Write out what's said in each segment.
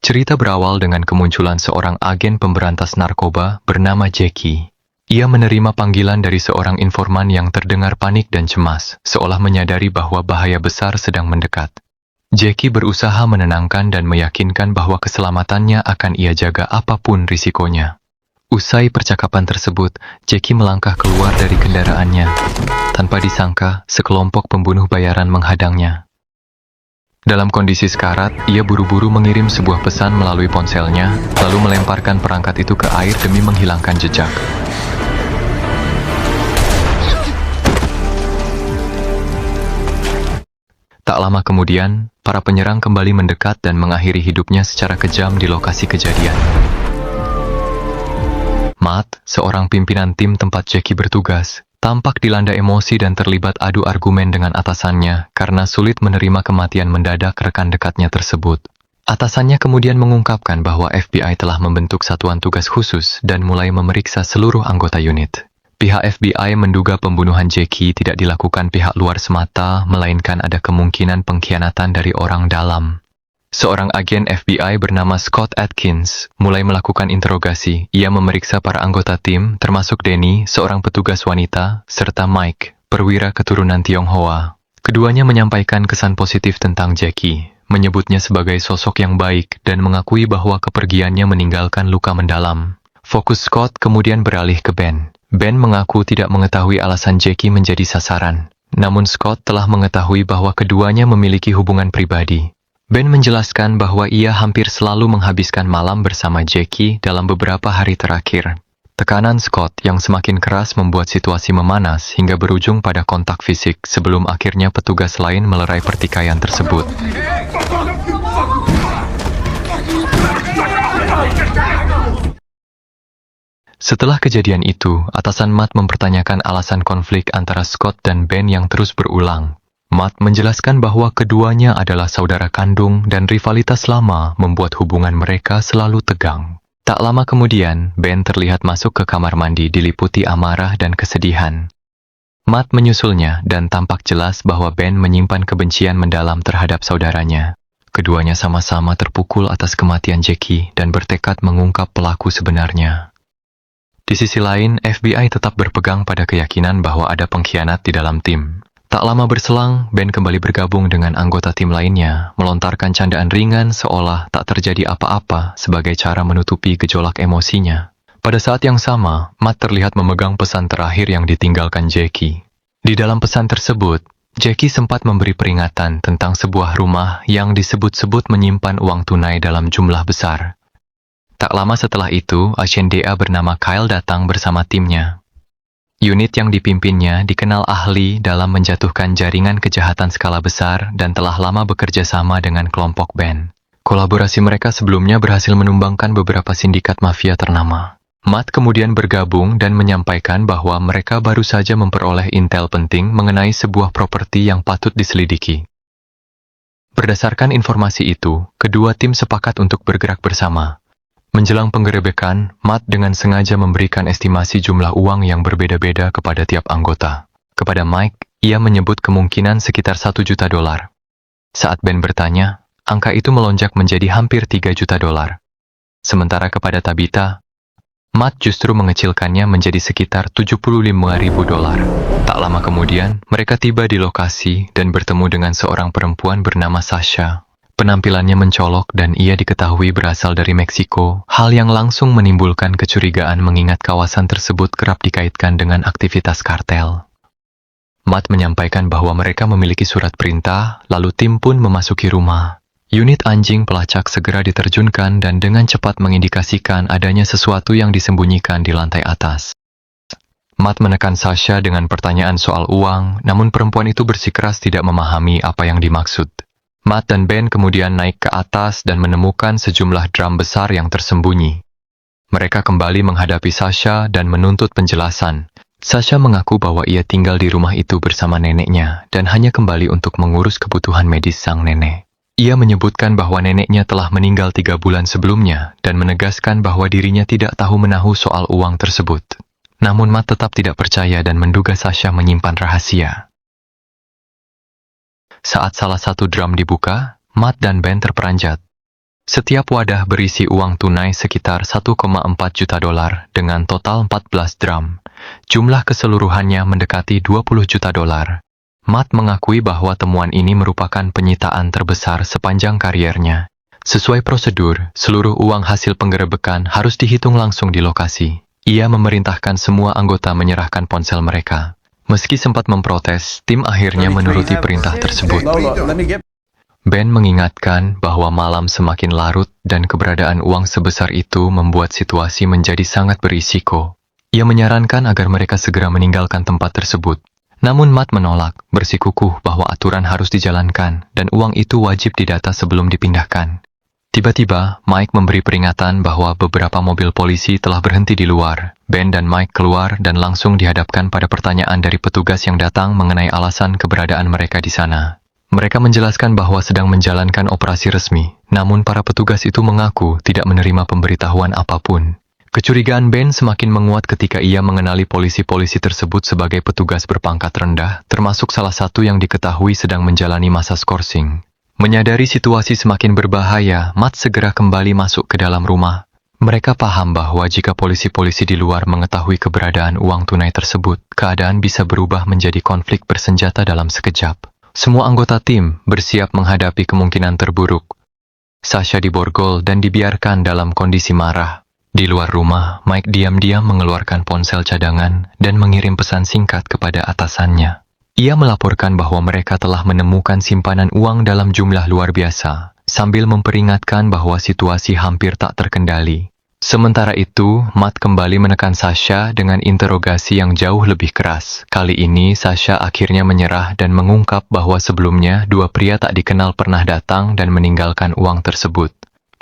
Cerita berawal dengan kemunculan seorang agen pemberantas narkoba bernama Jackie. Ia menerima panggilan dari seorang informan yang terdengar panik dan cemas, seolah menyadari bahwa bahaya besar sedang mendekat. Jackie berusaha menenangkan dan meyakinkan bahwa keselamatannya akan ia jaga apapun risikonya. Usai percakapan tersebut, Jackie melangkah keluar dari kendaraannya. Tanpa disangka, sekelompok pembunuh bayaran menghadangnya. Dalam kondisi sekarat, ia buru-buru mengirim sebuah pesan melalui ponselnya, lalu melemparkan perangkat itu ke air demi menghilangkan jejak. Tak lama kemudian, para penyerang kembali mendekat dan mengakhiri hidupnya secara kejam di lokasi kejadian. Matt, seorang pimpinan tim tempat Jackie bertugas, tampak dilanda emosi dan terlibat adu argumen dengan atasannya karena sulit menerima kematian mendadak rekan dekatnya tersebut. Atasannya kemudian mengungkapkan bahwa FBI telah membentuk satuan tugas khusus dan mulai memeriksa seluruh anggota unit. Pihak FBI menduga pembunuhan Jackie tidak dilakukan pihak luar semata, melainkan ada kemungkinan pengkhianatan dari orang dalam. Seorang agen FBI bernama Scott Atkins mulai melakukan interogasi. Ia memeriksa para anggota tim, termasuk Danny, seorang petugas wanita, serta Mike, perwira keturunan Tionghoa. Keduanya menyampaikan kesan positif tentang Jackie, menyebutnya sebagai sosok yang baik dan mengakui bahwa kepergiannya meninggalkan luka mendalam. Fokus Scott kemudian beralih ke Ben. Ben mengaku tidak mengetahui alasan Jackie menjadi sasaran. Namun Scott telah mengetahui bahwa keduanya memiliki hubungan pribadi. Ben menjelaskan bahwa ia hampir selalu menghabiskan malam bersama Jackie dalam beberapa hari terakhir. Tekanan Scott yang semakin keras membuat situasi memanas hingga berujung pada kontak fisik sebelum akhirnya petugas lain melerai pertikaian tersebut. Setelah kejadian itu, atasan Matt mempertanyakan alasan konflik antara Scott dan Ben yang terus berulang. Matt menjelaskan bahwa keduanya adalah saudara kandung dan rivalitas lama membuat hubungan mereka selalu tegang. Tak lama kemudian, Ben terlihat masuk ke kamar mandi diliputi amarah dan kesedihan. Matt menyusulnya dan tampak jelas bahwa Ben menyimpan kebencian mendalam terhadap saudaranya. Keduanya sama-sama terpukul atas kematian Jackie dan bertekad mengungkap pelaku sebenarnya. Di sisi lain, FBI tetap berpegang pada keyakinan bahwa ada pengkhianat di dalam tim. Tak lama berselang, Ben kembali bergabung dengan anggota tim lainnya, melontarkan candaan ringan seolah tak terjadi apa-apa sebagai cara menutupi gejolak emosinya. Pada saat yang sama, Matt terlihat memegang pesan terakhir yang ditinggalkan Jackie. Di dalam pesan tersebut, Jackie sempat memberi peringatan tentang sebuah rumah yang disebut-sebut menyimpan uang tunai dalam jumlah besar. Tak lama setelah itu, agen DA bernama Kyle datang bersama timnya. Unit yang dipimpinnya dikenal ahli dalam menjatuhkan jaringan kejahatan skala besar dan telah lama bekerja sama dengan kelompok Ben. Kolaborasi mereka sebelumnya berhasil menumbangkan beberapa sindikat mafia ternama. Matt kemudian bergabung dan menyampaikan bahwa mereka baru saja memperoleh intel penting mengenai sebuah properti yang patut diselidiki. Berdasarkan informasi itu, kedua tim sepakat untuk bergerak bersama. Menjelang penggerebekan, Matt dengan sengaja memberikan estimasi jumlah uang yang berbeda-beda kepada tiap anggota. Kepada Mike, ia menyebut kemungkinan sekitar $1 juta. Saat Ben bertanya, angka itu melonjak menjadi hampir $3 juta. Sementara kepada Tabitha, Matt justru mengecilkannya menjadi sekitar $75.000. Tak lama kemudian, mereka tiba di lokasi dan bertemu dengan seorang perempuan bernama Sasha. Penampilannya mencolok dan ia diketahui berasal dari Meksiko, hal yang langsung menimbulkan kecurigaan mengingat kawasan tersebut kerap dikaitkan dengan aktivitas kartel. Matt menyampaikan bahwa mereka memiliki surat perintah, lalu tim pun memasuki rumah. Unit anjing pelacak segera diterjunkan dan dengan cepat mengindikasikan adanya sesuatu yang disembunyikan di lantai atas. Matt menekan Sasha dengan pertanyaan soal uang, namun perempuan itu bersikeras tidak memahami apa yang dimaksud. Matt dan Ben kemudian naik ke atas dan menemukan sejumlah drum besar yang tersembunyi. Mereka kembali menghadapi Sasha dan menuntut penjelasan. Sasha mengaku bahwa ia tinggal di rumah itu bersama neneknya dan hanya kembali untuk mengurus kebutuhan medis sang nenek. Ia menyebutkan bahwa neneknya telah meninggal 3 bulan sebelumnya dan menegaskan bahwa dirinya tidak tahu menahu soal uang tersebut. Namun Matt tetap tidak percaya dan menduga Sasha menyimpan rahasia. Saat salah satu drum dibuka, Matt dan Ben terperanjat. Setiap wadah berisi uang tunai sekitar 1,4 juta dolar dengan total 14 drum. Jumlah keseluruhannya mendekati 20 juta dolar. Matt mengakui bahwa temuan ini merupakan penyitaan terbesar sepanjang kariernya. Sesuai prosedur, seluruh uang hasil penggerebekan harus dihitung langsung di lokasi. Ia memerintahkan semua anggota menyerahkan ponsel mereka. Meski sempat memprotes, tim akhirnya menuruti perintah tersebut. Ben mengingatkan bahwa malam semakin larut dan keberadaan uang sebesar itu membuat situasi menjadi sangat berisiko. Ia menyarankan agar mereka segera meninggalkan tempat tersebut. Namun Matt menolak, bersikukuh bahwa aturan harus dijalankan dan uang itu wajib didata sebelum dipindahkan. Tiba-tiba, Mike memberi peringatan bahwa beberapa mobil polisi telah berhenti di luar. Ben dan Mike keluar dan langsung dihadapkan pada pertanyaan dari petugas yang datang mengenai alasan keberadaan mereka di sana. Mereka menjelaskan bahwa sedang menjalankan operasi resmi, namun para petugas itu mengaku tidak menerima pemberitahuan apapun. Kecurigaan Ben semakin menguat ketika ia mengenali polisi-polisi tersebut sebagai petugas berpangkat rendah, termasuk salah satu yang diketahui sedang menjalani masa skorsing. Menyadari situasi semakin berbahaya, Matt segera kembali masuk ke dalam rumah. Mereka paham bahwa jika polisi-polisi di luar mengetahui keberadaan uang tunai tersebut, keadaan bisa berubah menjadi konflik bersenjata dalam sekejap. Semua anggota tim bersiap menghadapi kemungkinan terburuk. Sasha diborgol dan dibiarkan dalam kondisi marah. Di luar rumah, Mike diam-diam mengeluarkan ponsel cadangan dan mengirim pesan singkat kepada atasannya. Ia melaporkan bahwa mereka telah menemukan simpanan uang dalam jumlah luar biasa, sambil memperingatkan bahwa situasi hampir tak terkendali. Sementara itu, Matt kembali menekan Sasha dengan interogasi yang jauh lebih keras. Kali ini, Sasha akhirnya menyerah dan mengungkap bahwa sebelumnya dua pria tak dikenal pernah datang dan meninggalkan uang tersebut.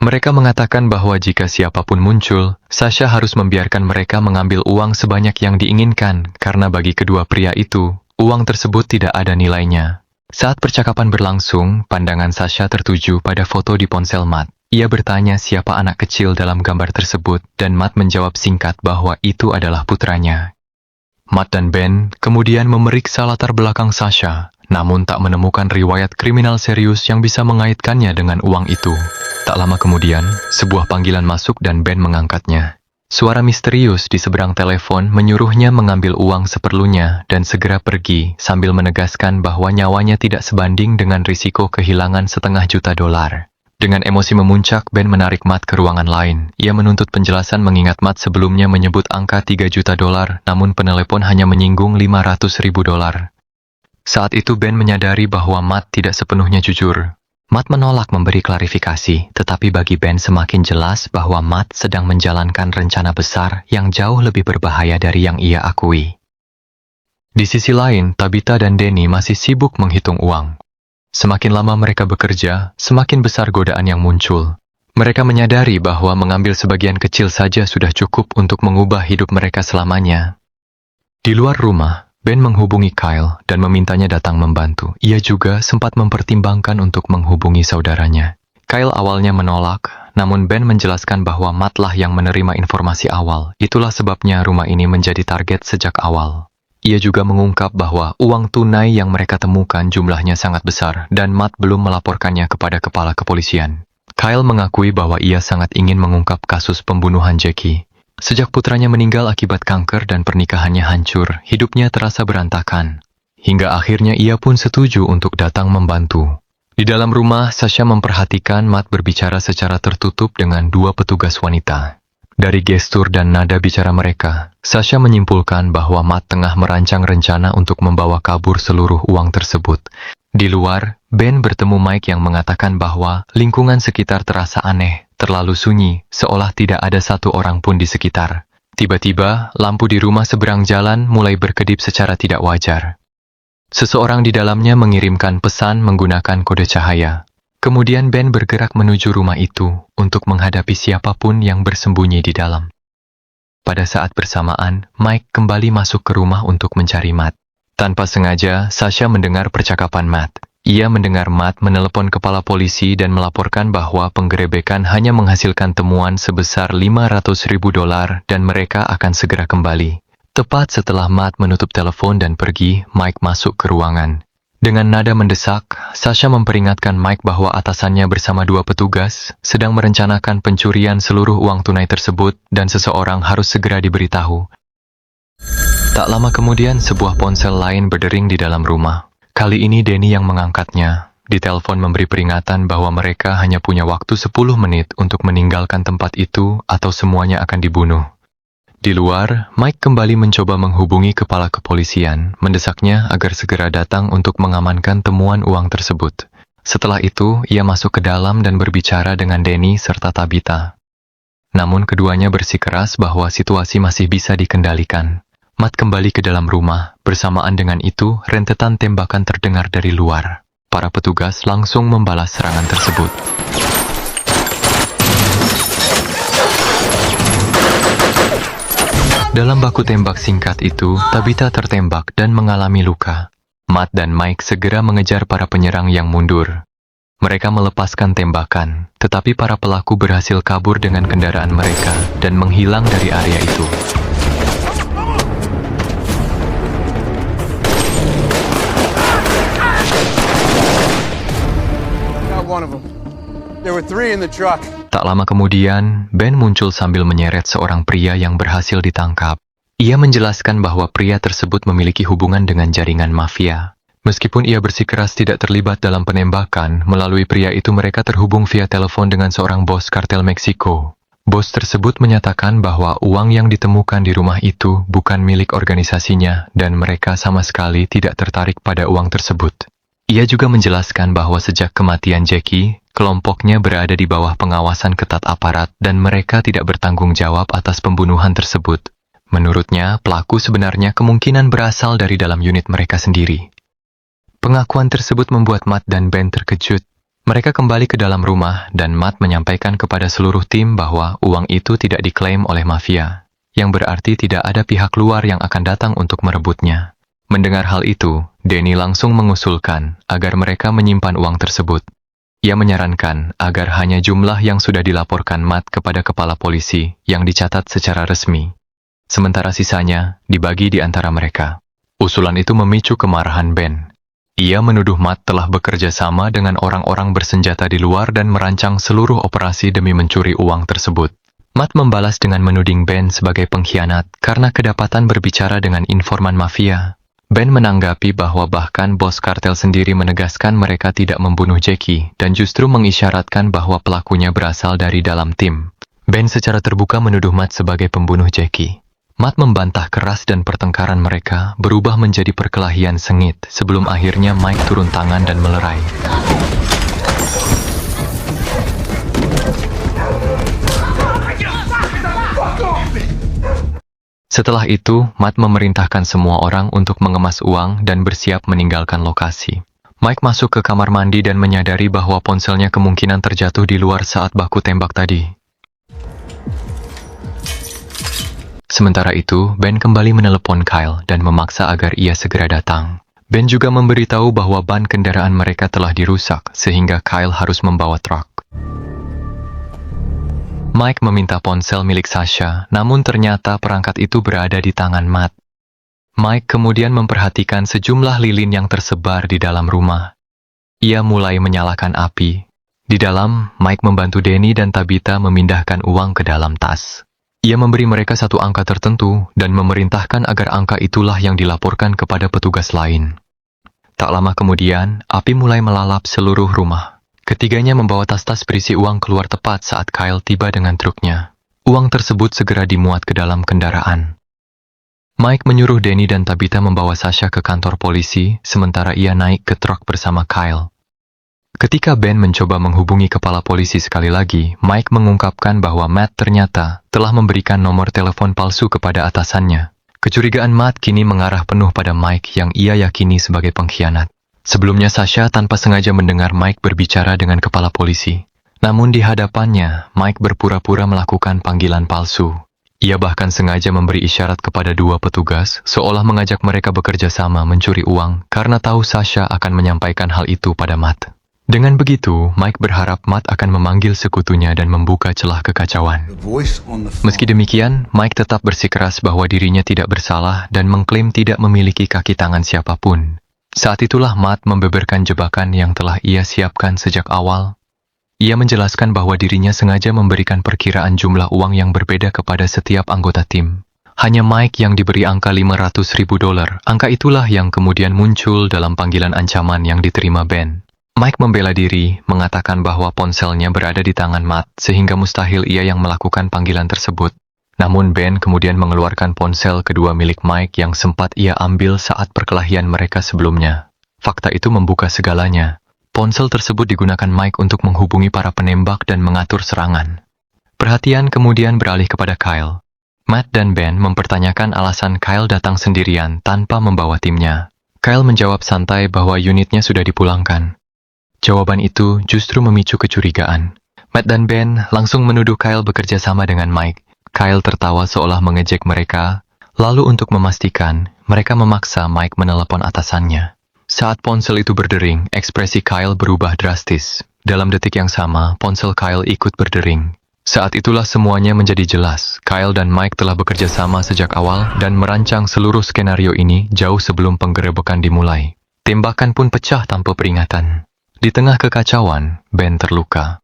Mereka mengatakan bahwa jika siapapun muncul, Sasha harus membiarkan mereka mengambil uang sebanyak yang diinginkan, karena bagi kedua pria itu, uang tersebut tidak ada nilainya. Saat percakapan berlangsung, pandangan Sasha tertuju pada foto di ponsel Matt. Ia bertanya siapa anak kecil dalam gambar tersebut, dan Matt menjawab singkat bahwa itu adalah putranya. Matt dan Ben kemudian memeriksa latar belakang Sasha, namun tak menemukan riwayat kriminal serius yang bisa mengaitkannya dengan uang itu. Tak lama kemudian, sebuah panggilan masuk dan Ben mengangkatnya. Suara misterius di seberang telepon menyuruhnya mengambil uang seperlunya dan segera pergi sambil menegaskan bahwa nyawanya tidak sebanding dengan risiko kehilangan $1,5 juta. Dengan emosi memuncak, Ben menarik Matt ke ruangan lain. Ia menuntut penjelasan mengingat Matt sebelumnya menyebut angka $3 juta, namun penelepon hanya menyinggung $500.000. Saat itu Ben menyadari bahwa Matt tidak sepenuhnya jujur. Matt menolak memberi klarifikasi, tetapi bagi Ben semakin jelas bahwa Matt sedang menjalankan rencana besar yang jauh lebih berbahaya dari yang ia akui. Di sisi lain, Tabitha dan Danny masih sibuk menghitung uang. Semakin lama mereka bekerja, semakin besar godaan yang muncul. Mereka menyadari bahwa mengambil sebagian kecil saja sudah cukup untuk mengubah hidup mereka selamanya. Di luar rumah, Ben menghubungi Kyle dan memintanya datang membantu. Ia juga sempat mempertimbangkan untuk menghubungi saudaranya. Kyle awalnya menolak, namun Ben menjelaskan bahwa Matt lah yang menerima informasi awal. Itulah sebabnya rumah ini menjadi target sejak awal. Ia juga mengungkap bahwa uang tunai yang mereka temukan jumlahnya sangat besar dan Matt belum melaporkannya kepada kepala kepolisian. Kyle mengakui bahwa ia sangat ingin mengungkap kasus pembunuhan Jackie. Sejak putranya meninggal akibat kanker dan pernikahannya hancur, hidupnya terasa berantakan. Hingga akhirnya ia pun setuju untuk datang membantu. Di dalam rumah, Sasha memperhatikan Matt berbicara secara tertutup dengan dua petugas wanita. Dari gestur dan nada bicara mereka, Sasha menyimpulkan bahwa Matt tengah merancang rencana untuk membawa kabur seluruh uang tersebut. Di luar, Ben bertemu Mike yang mengatakan bahwa lingkungan sekitar terasa aneh, terlalu sunyi, seolah tidak ada satu orang pun di sekitar. Tiba-tiba, lampu di rumah seberang jalan mulai berkedip secara tidak wajar. Seseorang di dalamnya mengirimkan pesan menggunakan kode cahaya. Kemudian Ben bergerak menuju rumah itu untuk menghadapi siapapun yang bersembunyi di dalam. Pada saat bersamaan, Mike kembali masuk ke rumah untuk mencari Matt. Tanpa sengaja, Sasha mendengar percakapan Matt. Ia mendengar Matt menelepon kepala polisi dan melaporkan bahwa penggerebekan hanya menghasilkan temuan sebesar $500.000 dan mereka akan segera kembali. Tepat setelah Matt menutup telepon dan pergi, Mike masuk ke ruangan. Dengan nada mendesak, Sasha memperingatkan Mike bahwa atasannya bersama dua petugas sedang merencanakan pencurian seluruh uang tunai tersebut dan seseorang harus segera diberitahu. Tak lama kemudian, sebuah ponsel lain berdering di dalam rumah. Kali ini Danny yang mengangkatnya. Ditelepon memberi peringatan bahwa mereka hanya punya waktu 10 menit untuk meninggalkan tempat itu atau semuanya akan dibunuh. Di luar, Mike kembali mencoba menghubungi kepala kepolisian, mendesaknya agar segera datang untuk mengamankan temuan uang tersebut. Setelah itu, ia masuk ke dalam dan berbicara dengan Danny serta Tabitha. Namun keduanya bersikeras bahwa situasi masih bisa dikendalikan. Matt kembali ke dalam rumah, bersamaan dengan itu rentetan tembakan terdengar dari luar. Para petugas langsung membalas serangan tersebut. Dalam baku tembak singkat itu, Tabitha tertembak dan mengalami luka. Matt dan Mike segera mengejar para penyerang yang mundur. Mereka melepaskan tembakan, tetapi para pelaku berhasil kabur dengan kendaraan mereka dan menghilang dari area itu. Tak lama kemudian, Ben muncul sambil menyeret seorang pria yang berhasil ditangkap. Ia menjelaskan bahwa pria tersebut memiliki hubungan dengan jaringan mafia. Meskipun ia bersikeras tidak terlibat dalam penembakan, melalui pria itu mereka terhubung via telepon dengan seorang bos kartel Meksiko. Bos tersebut menyatakan bahwa uang yang ditemukan di rumah itu bukan milik organisasinya dan mereka sama sekali tidak tertarik pada uang tersebut. Ia juga menjelaskan bahwa sejak kematian Jackie, kelompoknya berada di bawah pengawasan ketat aparat dan mereka tidak bertanggung jawab atas pembunuhan tersebut. Menurutnya, pelaku sebenarnya kemungkinan berasal dari dalam unit mereka sendiri. Pengakuan tersebut membuat Matt dan Ben terkejut. Mereka kembali ke dalam rumah dan Matt menyampaikan kepada seluruh tim bahwa uang itu tidak diklaim oleh mafia, yang berarti tidak ada pihak luar yang akan datang untuk merebutnya. Mendengar hal itu, Danny langsung mengusulkan agar mereka menyimpan uang tersebut. Ia menyarankan agar hanya jumlah yang sudah dilaporkan Matt kepada kepala polisi yang dicatat secara resmi. Sementara sisanya dibagi di antara mereka. Usulan itu memicu kemarahan Ben. Ia menuduh Matt telah bekerja sama dengan orang-orang bersenjata di luar dan merancang seluruh operasi demi mencuri uang tersebut. Matt membalas dengan menuding Ben sebagai pengkhianat karena kedapatan berbicara dengan informan mafia. Ben menanggapi bahwa bahkan bos kartel sendiri menegaskan mereka tidak membunuh Jackie dan justru mengisyaratkan bahwa pelakunya berasal dari dalam tim. Ben secara terbuka menuduh Matt sebagai pembunuh Jackie. Matt membantah keras dan pertengkaran mereka berubah menjadi perkelahian sengit sebelum akhirnya Mike turun tangan dan melerai. Setelah itu, Matt memerintahkan semua orang untuk mengemas uang dan bersiap meninggalkan lokasi. Mike masuk ke kamar mandi dan menyadari bahwa ponselnya kemungkinan terjatuh di luar saat baku tembak tadi. Sementara itu, Ben kembali menelepon Kyle dan memaksa agar ia segera datang. Ben juga memberitahu bahwa ban kendaraan mereka telah dirusak, sehingga Kyle harus membawa truk. Mike meminta ponsel milik Sasha, namun ternyata perangkat itu berada di tangan Matt. Mike kemudian memperhatikan sejumlah lilin yang tersebar di dalam rumah. Ia mulai menyalakan api. Di dalam, Mike membantu Danny dan Tabitha memindahkan uang ke dalam tas. Ia memberi mereka satu angka tertentu dan memerintahkan agar angka itulah yang dilaporkan kepada petugas lain. Tak lama kemudian, api mulai melalap seluruh rumah. Ketiganya membawa tas-tas berisi uang keluar tepat saat Kyle tiba dengan truknya. Uang tersebut segera dimuat ke dalam kendaraan. Mike menyuruh Danny dan Tabitha membawa Sasha ke kantor polisi, sementara ia naik ke truk bersama Kyle. Ketika Ben mencoba menghubungi kepala polisi sekali lagi, Mike mengungkapkan bahwa Matt ternyata telah memberikan nomor telepon palsu kepada atasannya. Kecurigaan Matt kini mengarah penuh pada Mike yang ia yakini sebagai pengkhianat. Sebelumnya Sasha tanpa sengaja mendengar Mike berbicara dengan kepala polisi. Namun di hadapannya, Mike berpura-pura melakukan panggilan palsu. Ia bahkan sengaja memberi isyarat kepada dua petugas, seolah mengajak mereka bekerja sama mencuri uang, karena tahu Sasha akan menyampaikan hal itu pada Matt. Dengan begitu, Mike berharap Matt akan memanggil sekutunya dan membuka celah kekacauan. Meski demikian, Mike tetap bersikeras bahwa dirinya tidak bersalah dan mengklaim tidak memiliki kaki tangan siapapun. Saat itulah Matt membeberkan jebakan yang telah ia siapkan sejak awal. Ia menjelaskan bahwa dirinya sengaja memberikan perkiraan jumlah uang yang berbeda kepada setiap anggota tim. Hanya Mike yang diberi angka $500.000. Angka itulah yang kemudian muncul dalam panggilan ancaman yang diterima Ben. Mike membela diri, mengatakan bahwa ponselnya berada di tangan Matt, sehingga mustahil ia yang melakukan panggilan tersebut. Namun Ben kemudian mengeluarkan ponsel kedua milik Mike yang sempat ia ambil saat perkelahian mereka sebelumnya. Fakta itu membuka segalanya. Ponsel tersebut digunakan Mike untuk menghubungi para penembak dan mengatur serangan. Perhatian kemudian beralih kepada Kyle. Matt dan Ben mempertanyakan alasan Kyle datang sendirian tanpa membawa timnya. Kyle menjawab santai bahwa unitnya sudah dipulangkan. Jawaban itu justru memicu kecurigaan. Matt dan Ben langsung menuduh Kyle bekerja sama dengan Mike. Kyle tertawa seolah mengejek mereka, lalu untuk memastikan, mereka memaksa Mike menelepon atasannya. Saat ponsel itu berdering, ekspresi Kyle berubah drastis. Dalam detik yang sama, ponsel Kyle ikut berdering. Saat itulah semuanya menjadi jelas. Kyle dan Mike telah bekerja sama sejak awal dan merancang seluruh skenario ini jauh sebelum penggerebekan dimulai. Tembakan pun pecah tanpa peringatan. Di tengah kekacauan, Ben terluka.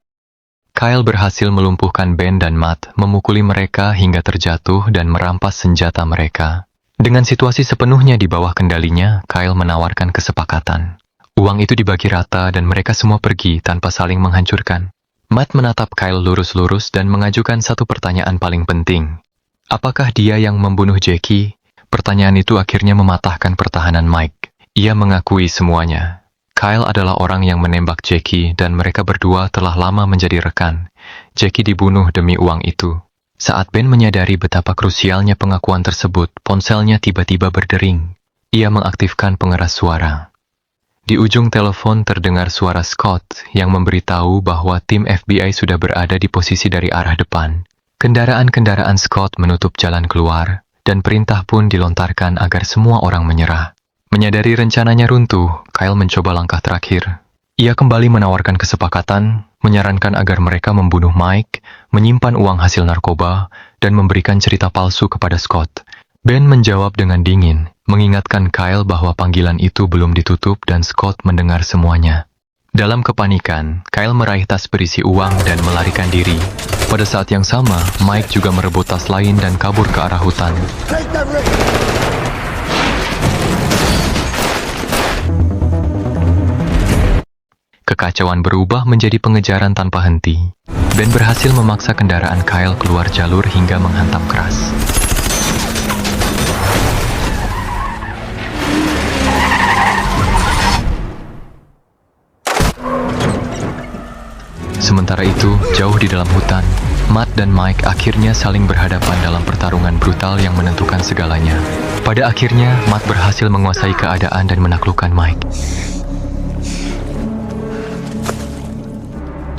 Kyle berhasil melumpuhkan Ben dan Matt, memukuli mereka hingga terjatuh dan merampas senjata mereka. Dengan situasi sepenuhnya di bawah kendalinya, Kyle menawarkan kesepakatan. Uang itu dibagi rata dan mereka semua pergi tanpa saling menghancurkan. Matt menatap Kyle lurus-lurus dan mengajukan satu pertanyaan paling penting. Apakah dia yang membunuh Jackie? Pertanyaan itu akhirnya mematahkan pertahanan Mike. Ia mengakui semuanya. Kyle adalah orang yang menembak Jackie dan mereka berdua telah lama menjadi rekan. Jackie dibunuh demi uang itu. Saat Ben menyadari betapa krusialnya pengakuan tersebut, ponselnya tiba-tiba berdering. Ia mengaktifkan pengeras suara. Di ujung telepon terdengar suara Scott yang memberitahu bahwa tim FBI sudah berada di posisi dari arah depan. Kendaraan-kendaraan Scott menutup jalan keluar, dan perintah pun dilontarkan agar semua orang menyerah. Menyadari rencananya runtuh, Kyle mencoba langkah terakhir. Ia kembali menawarkan kesepakatan, menyarankan agar mereka membunuh Mike, menyimpan uang hasil narkoba, dan memberikan cerita palsu kepada Scott. Ben menjawab dengan dingin, mengingatkan Kyle bahwa panggilan itu belum ditutup dan Scott mendengar semuanya. Dalam kepanikan, Kyle meraih tas berisi uang dan melarikan diri. Pada saat yang sama, Mike juga merebut tas lain dan kabur ke arah hutan. Kekacauan berubah menjadi pengejaran tanpa henti. Ben berhasil memaksa kendaraan Kyle keluar jalur hingga menghantam keras. Sementara itu, jauh di dalam hutan, Matt dan Mike akhirnya saling berhadapan dalam pertarungan brutal yang menentukan segalanya. Pada akhirnya, Matt berhasil menguasai keadaan dan menaklukkan Mike.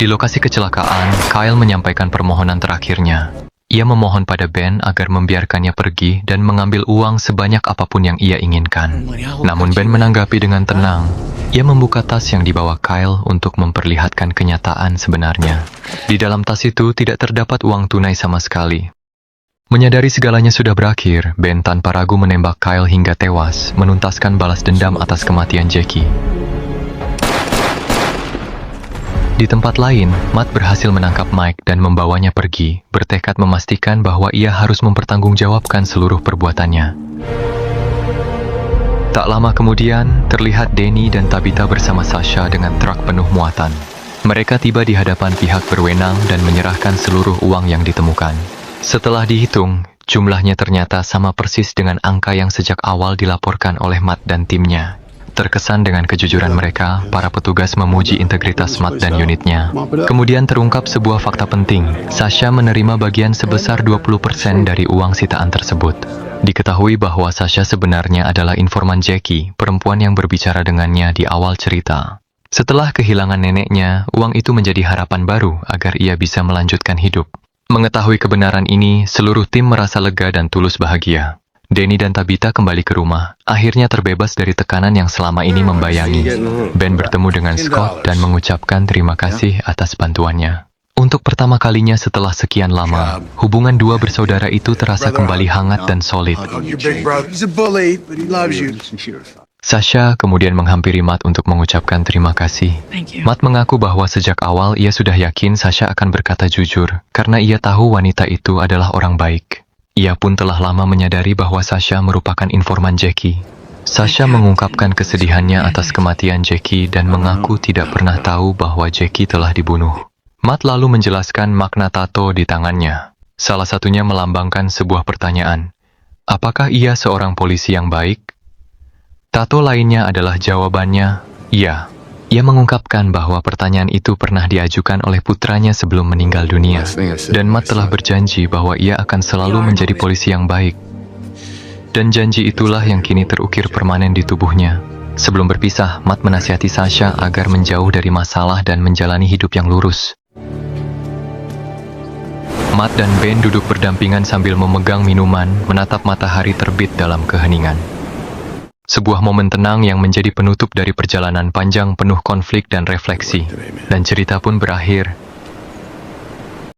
Di lokasi kecelakaan, Kyle menyampaikan permohonan terakhirnya. Ia memohon pada Ben agar membiarkannya pergi dan mengambil uang sebanyak apapun yang ia inginkan. Namun Ben menanggapi dengan tenang. Ia membuka tas yang dibawa Kyle untuk memperlihatkan kenyataan sebenarnya. Di dalam tas itu tidak terdapat uang tunai sama sekali. Menyadari segalanya sudah berakhir, Ben tanpa ragu menembak Kyle hingga tewas, menuntaskan balas dendam atas kematian Jackie. Di tempat lain, Matt berhasil menangkap Mike dan membawanya pergi, bertekad memastikan bahwa ia harus mempertanggungjawabkan seluruh perbuatannya. Tak lama kemudian, terlihat Danny dan Tabitha bersama Sasha dengan truk penuh muatan. Mereka tiba di hadapan pihak berwenang dan menyerahkan seluruh uang yang ditemukan. Setelah dihitung, jumlahnya ternyata sama persis dengan angka yang sejak awal dilaporkan oleh Matt dan timnya. Terkesan dengan kejujuran mereka, para petugas memuji integritas Matt dan unitnya. Kemudian terungkap sebuah fakta penting. Sasha menerima bagian sebesar 20% dari uang sitaan tersebut. Diketahui bahwa Sasha sebenarnya adalah informan Jackie, perempuan yang berbicara dengannya di awal cerita. Setelah kehilangan neneknya, uang itu menjadi harapan baru agar ia bisa melanjutkan hidup. Mengetahui kebenaran ini, seluruh tim merasa lega dan tulus bahagia. Danny dan Tabitha kembali ke rumah, akhirnya terbebas dari tekanan yang selama ini membayangi. Ben bertemu dengan Scott dan mengucapkan terima kasih atas bantuannya. Untuk pertama kalinya setelah sekian lama, hubungan dua bersaudara itu terasa kembali hangat dan solid. Sasha kemudian menghampiri Matt untuk mengucapkan terima kasih. Thank you. Matt mengaku bahwa sejak awal ia sudah yakin Sasha akan berkata jujur, karena ia tahu wanita itu adalah orang baik. Ia pun telah lama menyadari bahwa Sasha merupakan informan Jackie. Sasha mengungkapkan kesedihannya atas kematian Jackie dan mengaku tidak pernah tahu bahwa Jackie telah dibunuh. Matt lalu menjelaskan makna tato di tangannya. Salah satunya melambangkan sebuah pertanyaan. Apakah ia seorang polisi yang baik? Tato lainnya adalah jawabannya, iya. Ia mengungkapkan bahwa pertanyaan itu pernah diajukan oleh putranya sebelum meninggal dunia. Dan Matt telah berjanji bahwa ia akan selalu menjadi polisi yang baik. Dan janji itulah yang kini terukir permanen di tubuhnya. Sebelum berpisah, Matt menasihati Sasha agar menjauh dari masalah dan menjalani hidup yang lurus. Matt dan Ben duduk berdampingan sambil memegang minuman, menatap matahari terbit dalam keheningan. Sebuah momen tenang yang menjadi penutup dari perjalanan panjang penuh konflik dan refleksi. Dan cerita pun berakhir,